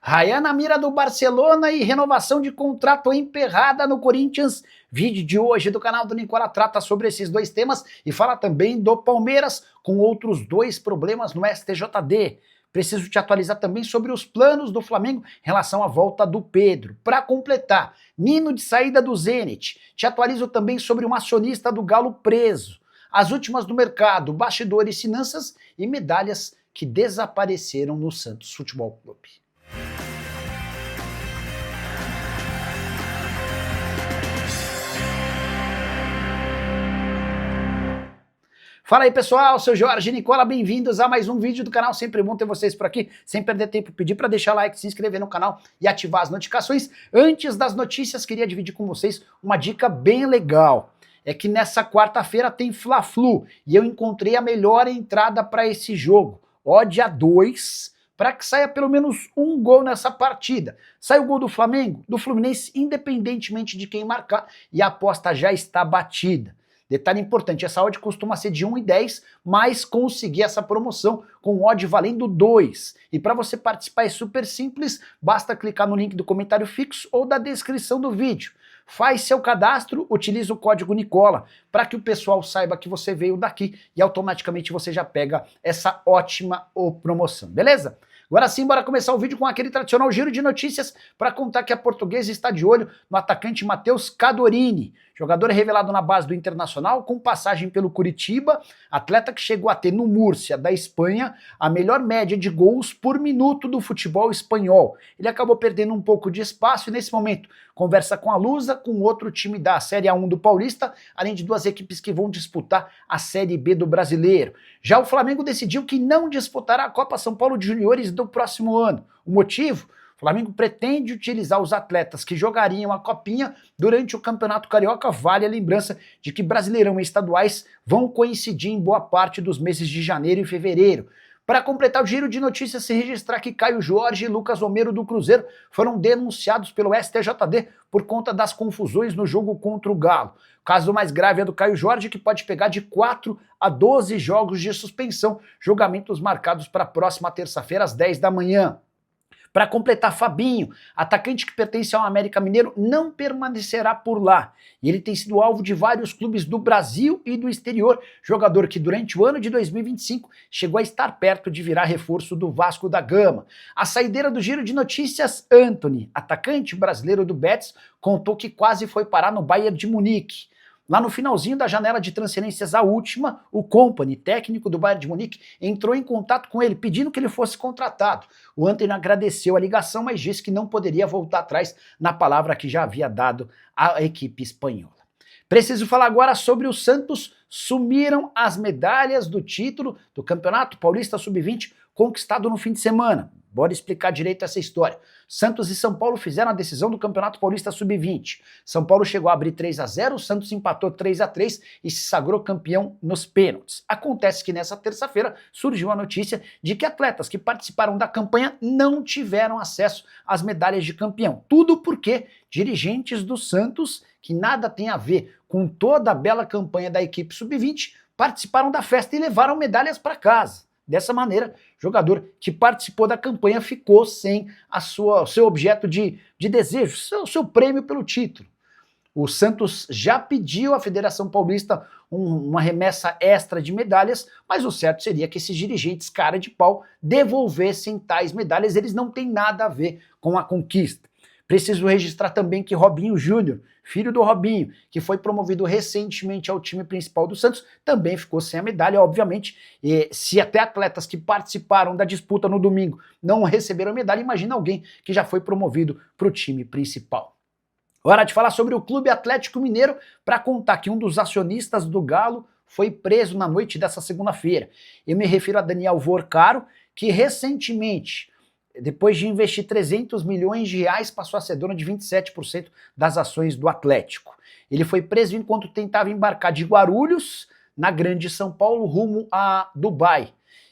Rayan na mira do Barcelona e renovação de contrato emperrada no Corinthians. Vídeo de hoje do canal do Nicola trata sobre esses dois temas e fala também do Palmeiras com outros dois problemas no STJD. Preciso te atualizar também sobre os planos do Flamengo em relação à volta do Pedro. Para completar, Nino de saída do Zenit. Te atualizo também sobre um acionista do Galo preso. As últimas do mercado, bastidores, finanças e medalhas que desapareceram no Santos Futebol Clube. Fala aí pessoal, sou Jorge Nicola, bem-vindos a mais um vídeo do canal, sempre bom ter vocês por aqui, sem perder tempo, pedir para deixar like, se inscrever no canal e ativar as notificações. Antes das notícias, queria dividir com vocês uma dica bem legal, é que nessa quarta-feira tem Fla-Flu e eu encontrei a melhor entrada para esse jogo, odd a 2, para que saia pelo menos um gol nessa partida. Sai o gol do Flamengo, do Fluminense, independentemente de quem marcar, e a aposta já está batida. Detalhe importante, essa odd costuma ser de 1,10, mas consegui essa promoção com odd valendo 2. E para você participar é super simples, basta clicar no link do comentário fixo ou da descrição do vídeo. Faz seu cadastro, utiliza o código Nicola para que o pessoal saiba que você veio daqui e automaticamente você já pega essa ótima promoção, beleza? Agora sim, bora começar o vídeo com aquele tradicional giro de notícias para contar que a Portuguesa está de olho no atacante Matheus Cadorini, jogador revelado na base do Internacional, com passagem pelo Curitiba, atleta que chegou a ter no Múrcia, da Espanha, a melhor média de gols por minuto do futebol espanhol. Ele acabou perdendo um pouco de espaço e nesse momento conversa com a Lusa, com outro time da Série A1 do Paulista, além de duas equipes que vão disputar a Série B do Brasileiro. Já o Flamengo decidiu que não disputará a Copa São Paulo de Juniores do próximo ano. O motivo? O Flamengo pretende utilizar os atletas que jogariam a Copinha durante o Campeonato Carioca. Vale a lembrança de que Brasileirão e estaduais vão coincidir em boa parte dos meses de janeiro e fevereiro. Para completar o giro de notícias, se registrar que Caio Jorge e Lucas Romero do Cruzeiro foram denunciados pelo STJD por conta das confusões no jogo contra o Galo. O caso mais grave é do Caio Jorge, que pode pegar de 4 a 12 jogos de suspensão, julgamentos marcados para a próxima terça-feira às 10 da manhã. Para completar, Fabinho, atacante que pertence ao América Mineiro, não permanecerá por lá. E ele tem sido alvo de vários clubes do Brasil e do exterior, jogador que durante o ano de 2025 chegou a estar perto de virar reforço do Vasco da Gama. A saideira do giro de notícias, Antony, atacante brasileiro do Betis, contou que quase foi parar no Bayern de Munique. Lá no finalzinho da janela de transferências, a última, o Kompany, técnico do Bayern de Munique, entrou em contato com ele, pedindo que ele fosse contratado. O Antony agradeceu a ligação, mas disse que não poderia voltar atrás na palavra que já havia dado à equipe espanhola. Preciso falar agora sobre o Santos. Sumiram as medalhas do título do Campeonato Paulista Sub-20 conquistado no fim de semana. Bora explicar direito essa história. Santos e São Paulo fizeram a decisão do Campeonato Paulista Sub-20. São Paulo chegou a abrir 3-0, o Santos empatou 3-3 e se sagrou campeão nos pênaltis. Acontece que nessa terça-feira surgiu a notícia de que atletas que participaram da campanha não tiveram acesso às medalhas de campeão. Tudo porque dirigentes do Santos, que nada tem a ver com toda a bela campanha da equipe Sub-20, participaram da festa e levaram medalhas para casa. Dessa maneira, o jogador que participou da campanha ficou sem o seu objeto de desejo, seu prêmio pelo título. O Santos já pediu à Federação Paulista uma remessa extra de medalhas, mas o certo seria que esses dirigentes cara de pau devolvessem tais medalhas, eles não têm nada a ver com a conquista. Preciso registrar também que Robinho Júnior, filho do Robinho, que foi promovido recentemente ao time principal do Santos, também ficou sem a medalha, obviamente. E se até atletas que participaram da disputa no domingo não receberam a medalha, imagina alguém que já foi promovido para o time principal. Hora de falar sobre o Clube Atlético Mineiro para contar que um dos acionistas do Galo foi preso na noite dessa segunda-feira. Eu me refiro a Daniel Vorcaro, que recentemente, depois de investir 300 milhões de reais, passou a ser dono de 27% das ações do Atlético. Ele foi preso enquanto tentava embarcar de Guarulhos, na Grande São Paulo, rumo a Dubai.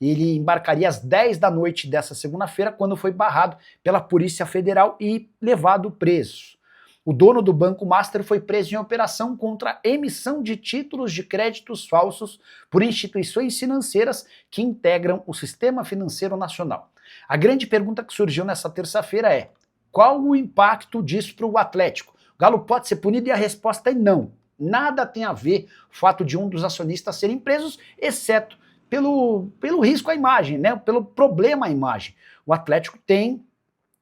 Ele embarcaria às 10 da noite dessa segunda-feira, quando foi barrado pela Polícia Federal e levado preso. O dono do Banco Master foi preso em operação contra emissão de títulos de créditos falsos por instituições financeiras que integram o Sistema Financeiro Nacional. A grande pergunta que surgiu nessa terça-feira é: qual o impacto disso para o Atlético? O Galo pode ser punido? E a resposta é não. Nada tem a ver o fato de um dos acionistas serem presos, exceto pelo risco à imagem, né? Pelo problema à imagem. O Atlético tem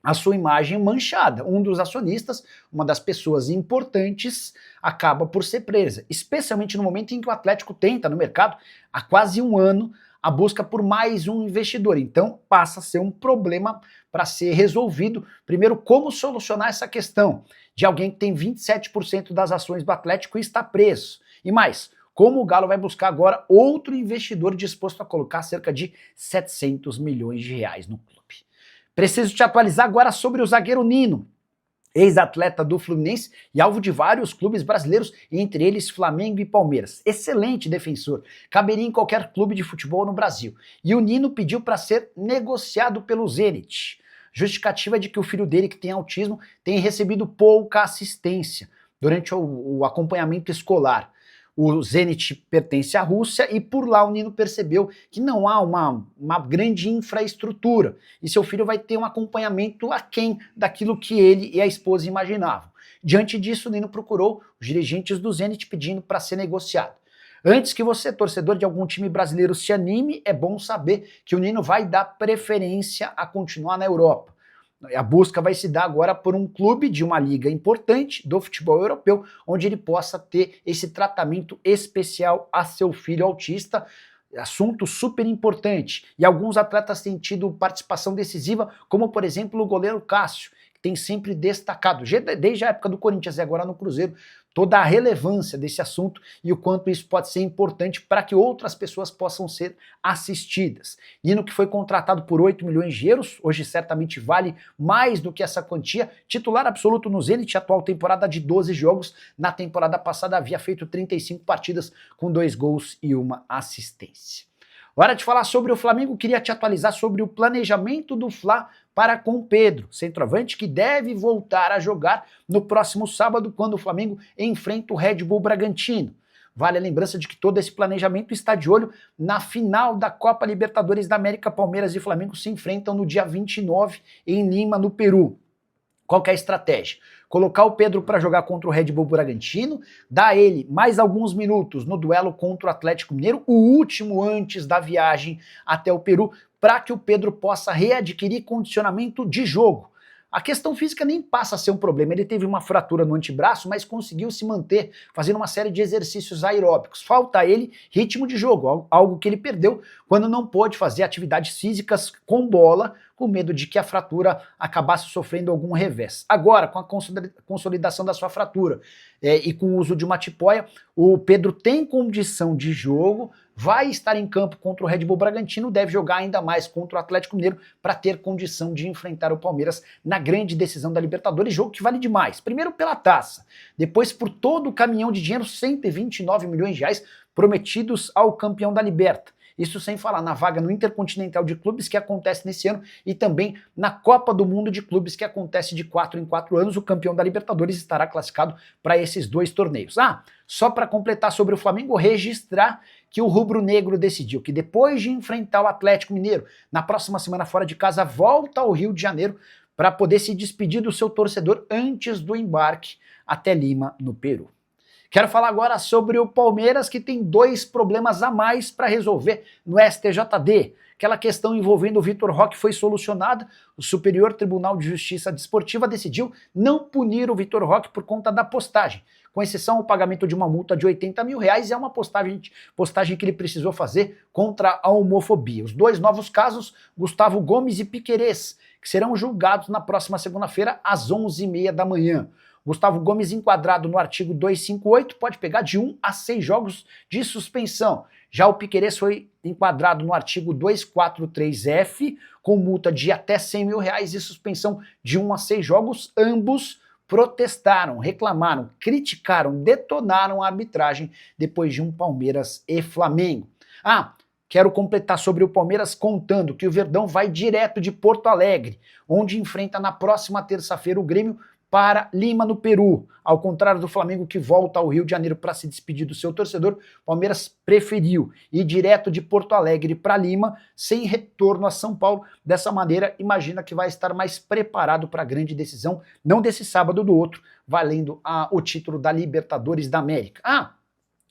a sua imagem manchada. Um dos acionistas, uma das pessoas importantes, acaba por ser presa, especialmente no momento em que o Atlético tenta no mercado, há quase um ano, a busca por mais um investidor. Então passa a ser um problema para ser resolvido. Primeiro, como solucionar essa questão de alguém que tem 27% das ações do Atlético e está preso. E mais, como o Galo vai buscar agora outro investidor disposto a colocar cerca de 700 milhões de reais no clube. Preciso te atualizar agora sobre o zagueiro Nino, ex-atleta do Fluminense e alvo de vários clubes brasileiros, entre eles Flamengo e Palmeiras. Excelente defensor, caberia em qualquer clube de futebol no Brasil. E o Nino pediu para ser negociado pelo Zenit. Justificativa de que o filho dele, que tem autismo, tem recebido pouca assistência durante o acompanhamento escolar. O Zenit pertence à Rússia e por lá o Nino percebeu que não há uma grande infraestrutura e seu filho vai ter um acompanhamento aquém daquilo que ele e a esposa imaginavam. Diante disso, o Nino procurou os dirigentes do Zenit pedindo para ser negociado. Antes que você, torcedor de algum time brasileiro, se anime, é bom saber que o Nino vai dar preferência a continuar na Europa. A busca vai se dar agora por um clube de uma liga importante do futebol europeu, onde ele possa ter esse tratamento especial a seu filho autista, assunto super importante. E alguns atletas têm tido participação decisiva, como por exemplo o goleiro Cássio, que tem sempre destacado, desde a época do Corinthians e agora no Cruzeiro, toda a relevância desse assunto e o quanto isso pode ser importante para que outras pessoas possam ser assistidas. Nino, que foi contratado por 8 milhões de euros, hoje certamente vale mais do que essa quantia, titular absoluto no Zenit, atual temporada de 12 jogos, na temporada passada havia feito 35 partidas com 2 gols e 1 assistência. Hora de falar sobre o Flamengo, queria te atualizar sobre o planejamento do Fla para com Pedro, centroavante que deve voltar a jogar no próximo sábado, quando o Flamengo enfrenta o Red Bull Bragantino. Vale a lembrança de que todo esse planejamento está de olho na final da Copa Libertadores da América. Palmeiras e Flamengo se enfrentam no dia 29 em Lima, no Peru. Qual que é a estratégia? Colocar o Pedro para jogar contra o Red Bull Bragantino, dar a ele mais alguns minutos no duelo contra o Atlético Mineiro, o último antes da viagem até o Peru, para que o Pedro possa readquirir condicionamento de jogo. A questão física nem passa a ser um problema, ele teve uma fratura no antebraço, mas conseguiu se manter fazendo uma série de exercícios aeróbicos. Falta a ele ritmo de jogo, algo que ele perdeu quando não pôde fazer atividades físicas com bola, com medo de que a fratura acabasse sofrendo algum revés. Agora, com a consolidação da sua fratura e com o uso de uma tipóia, o Pedro tem condição de jogo, vai estar em campo contra o Red Bull Bragantino, deve jogar ainda mais contra o Atlético Mineiro para ter condição de enfrentar o Palmeiras na grande decisão da Libertadores, jogo que vale demais. Primeiro pela taça, depois por todo o caminhão de dinheiro, 129 milhões de reais prometidos ao campeão da Liberta. Isso sem falar na vaga no Intercontinental de Clubes, que acontece nesse ano, e também na Copa do Mundo de Clubes, que acontece de 4 em 4 anos. O campeão da Libertadores estará classificado para esses 2 torneios. Só para completar sobre o Flamengo, registrar que o rubro-negro decidiu que depois de enfrentar o Atlético Mineiro, na próxima semana fora de casa, volta ao Rio de Janeiro para poder se despedir do seu torcedor antes do embarque até Lima, no Peru. Quero falar agora sobre o Palmeiras, que tem 2 problemas a mais para resolver no STJD. Aquela questão envolvendo o Vitor Roque foi solucionada, o Superior Tribunal de Justiça Desportiva decidiu não punir o Vitor Roque por conta da postagem, com exceção ao pagamento de uma multa de 80 mil reais, é uma postagem que ele precisou fazer contra a homofobia. Os 2 novos casos, Gustavo Gomes e Piquerez, que serão julgados na próxima segunda-feira às 11h30 da manhã. Gustavo Gomes, enquadrado no artigo 258, pode pegar de 1 a 6 jogos de suspensão. Já o Piquerez foi enquadrado no artigo 243F, com multa de até 100 mil reais e suspensão de 1 a 6 jogos. Ambos protestaram, reclamaram, criticaram, detonaram a arbitragem depois de um Palmeiras e Flamengo. Quero completar sobre o Palmeiras contando que o Verdão vai direto de Porto Alegre, onde enfrenta na próxima terça-feira o Grêmio para Lima, no Peru. Ao contrário do Flamengo, que volta ao Rio de Janeiro para se despedir do seu torcedor, o Palmeiras preferiu ir direto de Porto Alegre para Lima, sem retorno a São Paulo. Dessa maneira, imagina que vai estar mais preparado para a grande decisão, não desse sábado, do outro, valendo o título da Libertadores da América.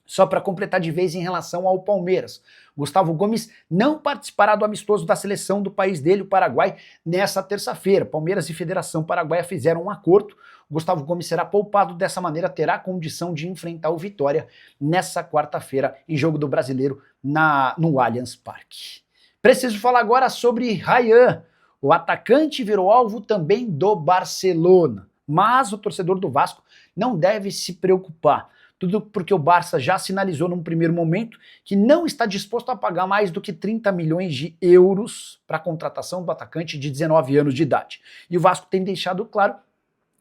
Só para completar de vez em relação ao Palmeiras, Gustavo Gomes não participará do amistoso da seleção do país dele, o Paraguai, nessa terça-feira. Palmeiras e Federação Paraguaia fizeram um acordo. Gustavo Gomes será poupado, dessa maneira terá condição de enfrentar o Vitória nessa quarta-feira em jogo do Brasileiro no Allianz Parque. Preciso falar agora sobre Ryan. O atacante virou alvo também do Barcelona, mas o torcedor do Vasco não deve se preocupar. Tudo porque o Barça já sinalizou num primeiro momento que não está disposto a pagar mais do que 30 milhões de euros para a contratação do atacante de 19 anos de idade. E o Vasco tem deixado claro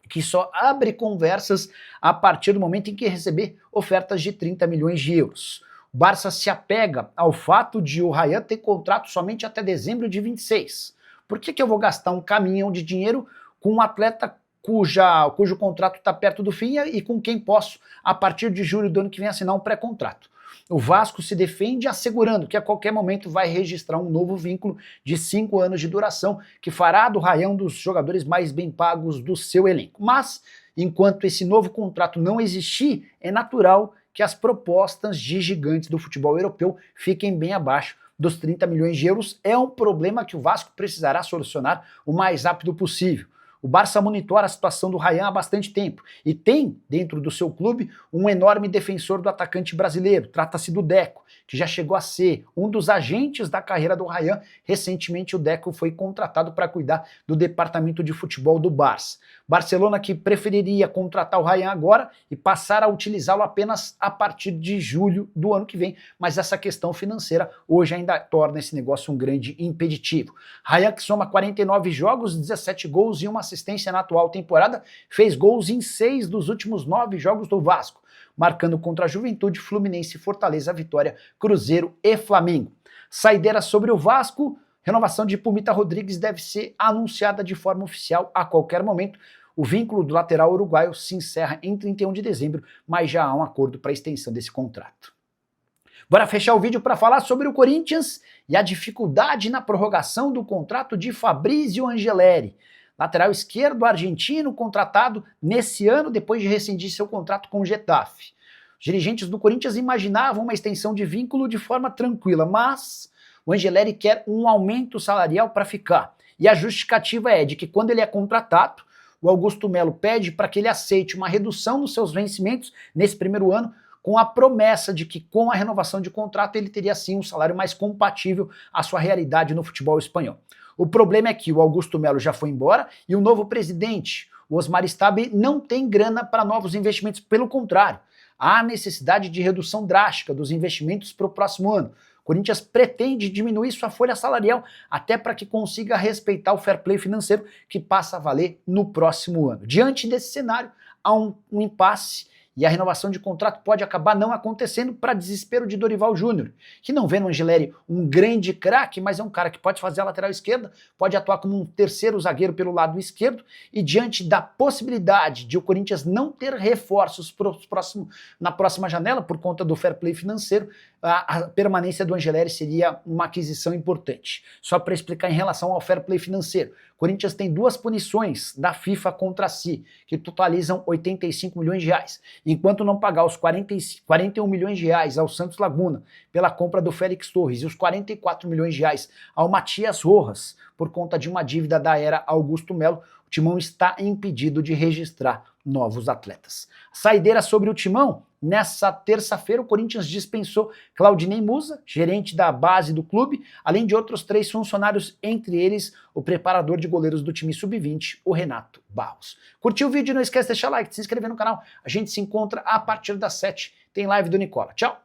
que só abre conversas a partir do momento em que receber ofertas de 30 milhões de euros. O Barça se apega ao fato de o Ryan ter contrato somente até dezembro de 26. Por que eu vou gastar um caminhão de dinheiro com um atleta cujo contrato está perto do fim e com quem posso, a partir de julho do ano que vem, assinar um pré-contrato? O Vasco se defende assegurando que a qualquer momento vai registrar um novo vínculo de 5 anos de duração, que fará do Ryan um dos jogadores mais bem pagos do seu elenco. Mas, enquanto esse novo contrato não existir, é natural que as propostas de gigantes do futebol europeu fiquem bem abaixo dos 30 milhões de euros. É um problema que o Vasco precisará solucionar o mais rápido possível. O Barça monitora a situação do Ryan há bastante tempo e tem, dentro do seu clube, um enorme defensor do atacante brasileiro. Trata-se do Deco, que já chegou a ser um dos agentes da carreira do Ryan. Recentemente o Deco foi contratado para cuidar do departamento de futebol do Barça. Barcelona, que preferiria contratar o Ryan agora e passar a utilizá-lo apenas a partir de julho do ano que vem, mas essa questão financeira hoje ainda torna esse negócio um grande impeditivo. Ryan, que soma 49 jogos, 17 gols e uma assistência na atual temporada, fez gols em 6 dos últimos 9 jogos do Vasco, marcando contra a Juventude, Fluminense, Fortaleza, Vitória, Cruzeiro e Flamengo. Saideira sobre o Vasco: renovação de Pumita Rodrigues deve ser anunciada de forma oficial a qualquer momento. O vínculo do lateral uruguaio se encerra em 31 de dezembro, mas já há um acordo para a extensão desse contrato. Bora fechar o vídeo para falar sobre o Corinthians e a dificuldade na prorrogação do contrato de Fabrício Angeleri. Lateral esquerdo argentino contratado nesse ano depois de rescindir seu contrato com o Getafe. Os dirigentes do Corinthians imaginavam uma extensão de vínculo de forma tranquila, mas o Angeleri quer um aumento salarial para ficar. E a justificativa é de que quando ele é contratado, o Augusto Melo pede para que ele aceite uma redução nos seus vencimentos nesse primeiro ano, com a promessa de que com a renovação de contrato ele teria sim um salário mais compatível à sua realidade no futebol espanhol. O problema é que o Augusto Melo já foi embora e o novo presidente, o Osmar Stabile, não tem grana para novos investimentos. Pelo contrário, há necessidade de redução drástica dos investimentos para o próximo ano. O Corinthians pretende diminuir sua folha salarial até para que consiga respeitar o fair play financeiro que passa a valer no próximo ano. Diante desse cenário, há um impasse e a renovação de contrato pode acabar não acontecendo, para desespero de Dorival Júnior, que não vê no Angeleri um grande craque, mas é um cara que pode fazer a lateral esquerda, pode atuar como um terceiro zagueiro pelo lado esquerdo, e diante da possibilidade de o Corinthians não ter reforços na próxima janela por conta do fair play financeiro, a permanência do Angeleri seria uma aquisição importante. Só para explicar em relação ao fair play financeiro, o Corinthians tem 2 punições da FIFA contra si, que totalizam 85 milhões de reais. Enquanto não pagar os 41 milhões de reais ao Santos Laguna pela compra do Félix Torres e os 44 milhões de reais ao Matias Rojas por conta de uma dívida da era Augusto Melo, o Timão está impedido de registrar novos atletas. Saideira sobre o Timão: nessa terça-feira o Corinthians dispensou Claudinei Musa, gerente da base do clube, além de outros 3 funcionários, entre eles o preparador de goleiros do time sub-20, o Renato Barros. Curtiu o vídeo? Não esquece de deixar like, de se inscrever no canal. A gente se encontra a partir das 7. Tem live do Nicola. Tchau!